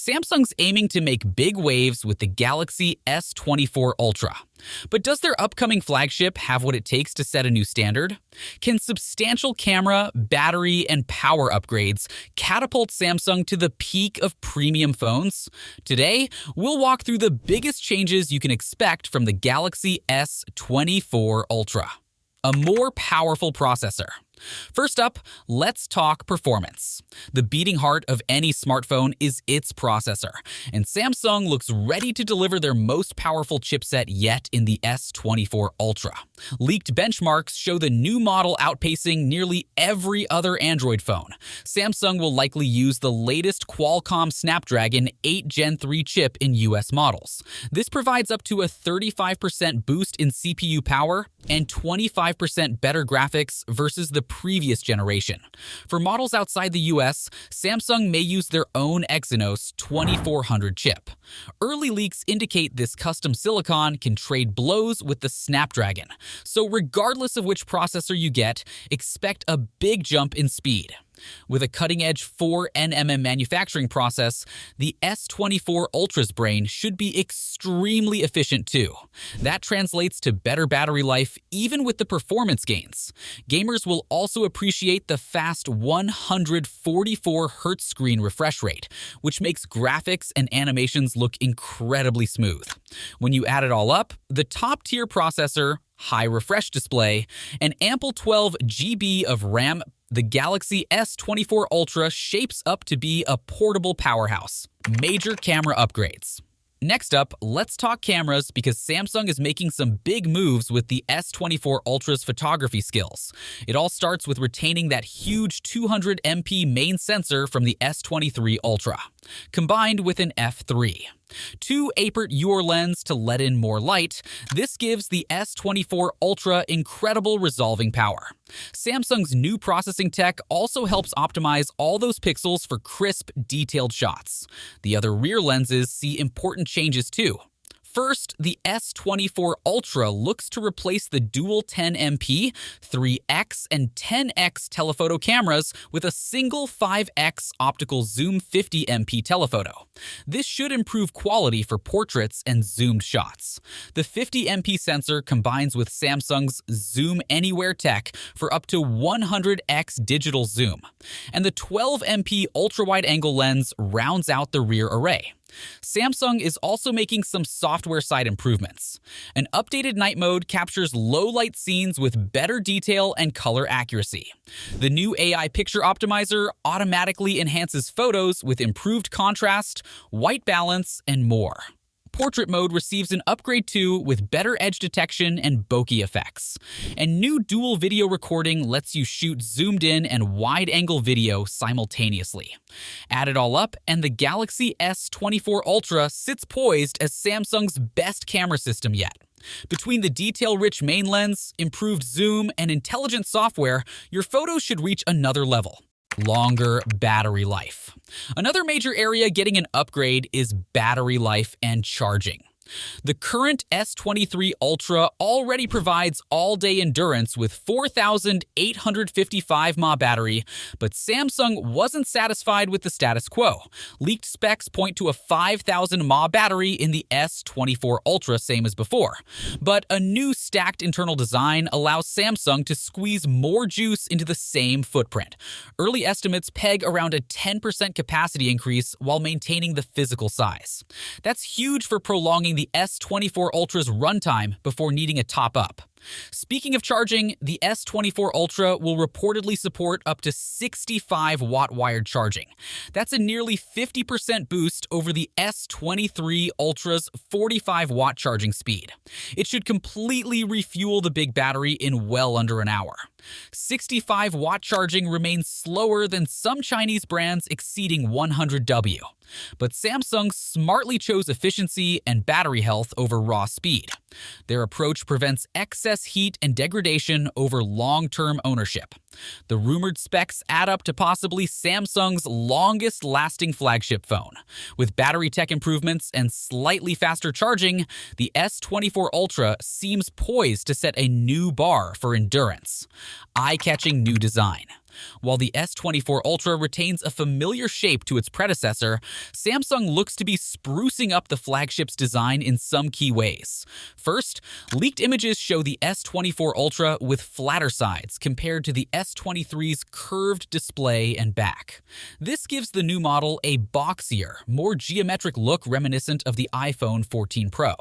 Samsung's aiming to make big waves with the Galaxy S24 Ultra. But does their upcoming flagship have what it takes to set a new standard? Can substantial camera, battery, and power upgrades catapult Samsung to the peak of premium phones? Today, we'll walk through the biggest changes you can expect from the Galaxy S24 Ultra. A more powerful processor. First up, let's talk performance. The beating heart of any smartphone is its processor, and Samsung looks ready to deliver their most powerful chipset yet in the S24 Ultra. Leaked benchmarks show the new model outpacing nearly every other Android phone. Samsung will likely use the latest Qualcomm Snapdragon 8 Gen 3 chip in US models. This provides up to a 35% boost in CPU power and 25% better graphics versus the previous generation. For models outside the US, Samsung may use their own Exynos 2400 chip. Early leaks indicate this custom silicon can trade blows with the Snapdragon, so regardless of which processor you get, expect a big jump in speed. With a cutting-edge 4nm manufacturing process, the S24 Ultra's brain should be extremely efficient too. That translates to better battery life even with the performance gains. Gamers will also appreciate the fast 144Hz screen refresh rate, which makes graphics and animations look incredibly smooth. When you add it all up, the top-tier processor, high refresh display, and ample 12 GB of RAM, the Galaxy S24 Ultra shapes up to be a portable powerhouse. Major camera upgrades. Next up, let's talk cameras because Samsung is making some big moves with the S24 Ultra's photography skills. It all starts with retaining that huge 200MP main sensor from the S23 Ultra, combined with an f3. 2 Apert UR lens to let in more light, this gives the S24 Ultra incredible resolving power. Samsung's new processing tech also helps optimize all those pixels for crisp, detailed shots. The other rear lenses see important changes too. First, the S24 Ultra looks to replace the dual 10MP, 3x, and 10x telephoto cameras with a single 5x optical zoom 50MP telephoto. This should improve quality for portraits and zoomed shots. The 50MP sensor combines with Samsung's Zoom Anywhere tech for up to 100x digital zoom, and the 12MP ultra-wide-angle lens rounds out the rear array. Samsung is also making some software side improvements. An updated night mode captures low-light scenes with better detail and color accuracy. The new AI picture optimizer automatically enhances photos with improved contrast, white balance, and more. Portrait mode receives an upgrade too with better edge detection and bokeh effects. And new dual video recording lets you shoot zoomed in and wide-angle video simultaneously. Add it all up, and the Galaxy S24 Ultra sits poised as Samsung's best camera system yet. Between the detail-rich main lens, improved zoom, and intelligent software, your photos should reach another level. Longer battery life. Another major area getting an upgrade is battery life and charging. The current S23 Ultra already provides all-day endurance with 4,855 mAh battery, but Samsung wasn't satisfied with the status quo. Leaked specs point to a 5,000 mAh battery in the S24 Ultra, same as before. But a new stacked internal design allows Samsung to squeeze more juice into the same footprint. Early estimates peg around a 10% capacity increase while maintaining the physical size. That's huge for prolonging the S24 Ultra's runtime before needing a top-up. Speaking of charging, the S24 Ultra will reportedly support up to 65-watt wired charging. That's a nearly 50% boost over the S23 Ultra's 45-watt charging speed. It should completely refuel the big battery in well under an hour. 65-watt charging remains slower than some Chinese brands exceeding 100W. But Samsung smartly chose efficiency and battery health over raw speed. Their approach prevents excess heat and degradation over long-term ownership. The rumored specs add up to possibly Samsung's longest-lasting flagship phone. With battery tech improvements and slightly faster charging, the S24 Ultra seems poised to set a new bar for endurance. Eye-catching new design. While the S24 Ultra retains a familiar shape to its predecessor, Samsung looks to be sprucing up the flagship's design in some key ways. First, leaked images show the S24 Ultra with flatter sides compared to the S23's curved display and back. This gives the new model a boxier, more geometric look reminiscent of the iPhone 14 Pro.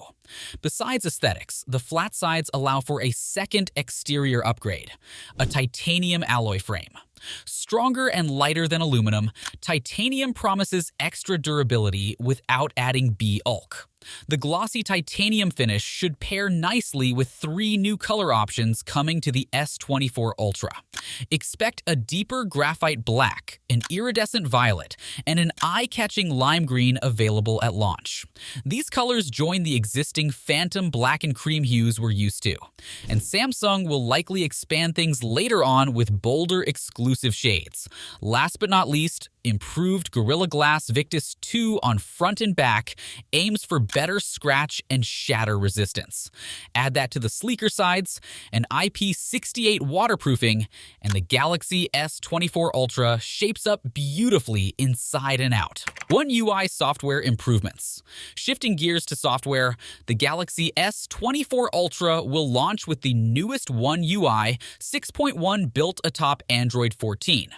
Besides aesthetics, the flat sides allow for a second exterior upgrade, a titanium alloy frame. Stronger and lighter than aluminum, titanium promises extra durability without adding bulk. The glossy titanium finish should pair nicely with 3 new color options coming to the S24 Ultra. Expect a deeper graphite black, an iridescent violet, and an eye-catching lime green available at launch. These colors join the existing phantom black and cream hues we're used to, and Samsung will likely expand things later on with bolder exclusive shades. Last but not least, improved Gorilla Glass Victus 2 on front and back aims for better scratch and shatter resistance. Add that to the sleeker sides, an IP68 waterproofing, and the Galaxy S24 Ultra shapes up beautifully inside and out. One UI software improvements. Shifting gears to software, the Galaxy S24 Ultra will launch with the newest One UI 6.1 built atop Android 14.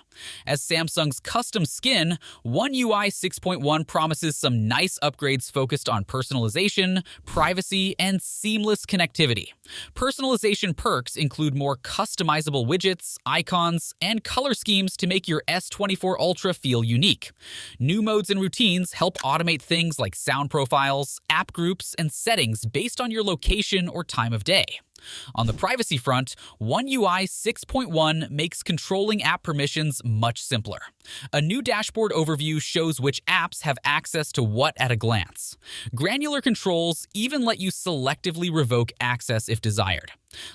As Samsung's custom skin, One UI 6.1 promises some nice upgrades focused on personalization, privacy, and seamless connectivity. Personalization perks include more customizable widgets, icons, and color schemes to make your S24 Ultra feel unique. New modes and routines help automate things like sound profiles, app groups, and settings based on your location or time of day. On the privacy front, One UI 6.1 makes controlling app permissions much simpler. A new dashboard overview shows which apps have access to what at a glance. Granular controls even let you selectively revoke access if desired.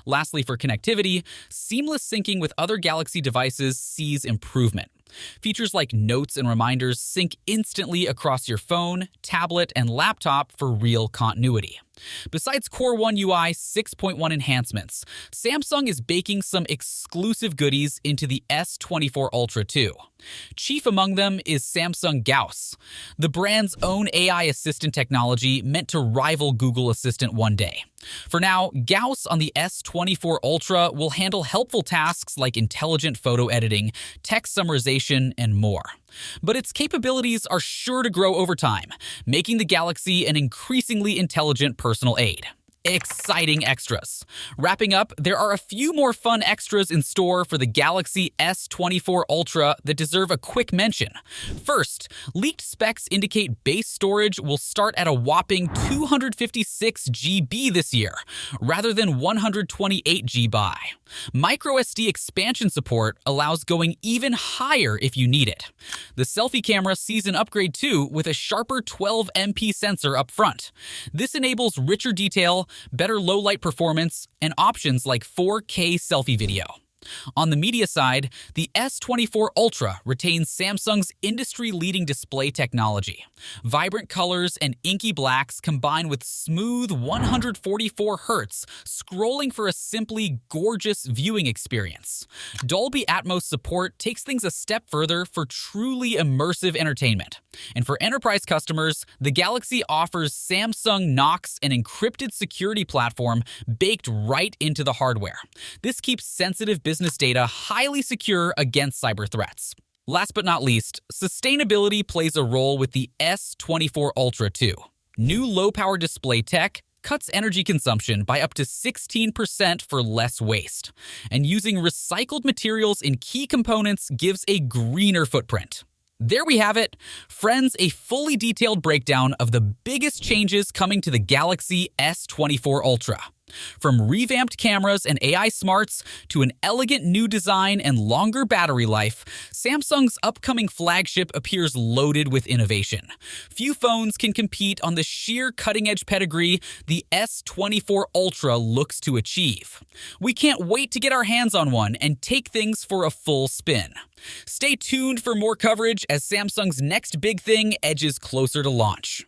Lastly, for connectivity, seamless syncing with other Galaxy devices sees improvement. Features like notes and reminders sync instantly across your phone, tablet, and laptop for real continuity. Besides core One UI 6.1 enhancements, Samsung is baking some exclusive goodies into the S24 Ultra too. Chief among them is Samsung Gauss, the brand's own AI assistant technology meant to rival Google Assistant one day. For now, Gauss on the S24 Ultra will handle helpful tasks like intelligent photo editing, text summarization, and more. But its capabilities are sure to grow over time, making the Galaxy an increasingly intelligent personal aid. Exciting extras. Wrapping up, there are a few more fun extras in store for the Galaxy S24 Ultra that deserve a quick mention. First, leaked specs indicate base storage will start at a whopping 256 GB this year, rather than 128 GB. MicroSD expansion support allows going even higher if you need it. The selfie camera sees an upgrade too, with a sharper 12MP sensor up front. This enables richer detail, better low-light performance, and options like 4K selfie video. On the media side, the S24 Ultra retains Samsung's industry-leading display technology. Vibrant colors and inky blacks combine with smooth 144 Hz, scrolling for a simply gorgeous viewing experience. Dolby Atmos support takes things a step further for truly immersive entertainment. And for enterprise customers, the Galaxy offers Samsung Knox, an encrypted security platform baked right into the hardware. This keeps sensitive business data highly secure against cyber threats. Last but not least, sustainability plays a role with the S24 Ultra too. New low-power display tech cuts energy consumption by up to 16% for less waste, and using recycled materials in key components gives a greener footprint. There we have it. Friends, a fully detailed breakdown of the biggest changes coming to the Galaxy S24 Ultra. From revamped cameras and AI smarts to an elegant new design and longer battery life, Samsung's upcoming flagship appears loaded with innovation. Few phones can compete on the sheer cutting-edge pedigree the S24 Ultra looks to achieve. We can't wait to get our hands on one and take things for a full spin. Stay tuned for more coverage as Samsung's next big thing edges closer to launch.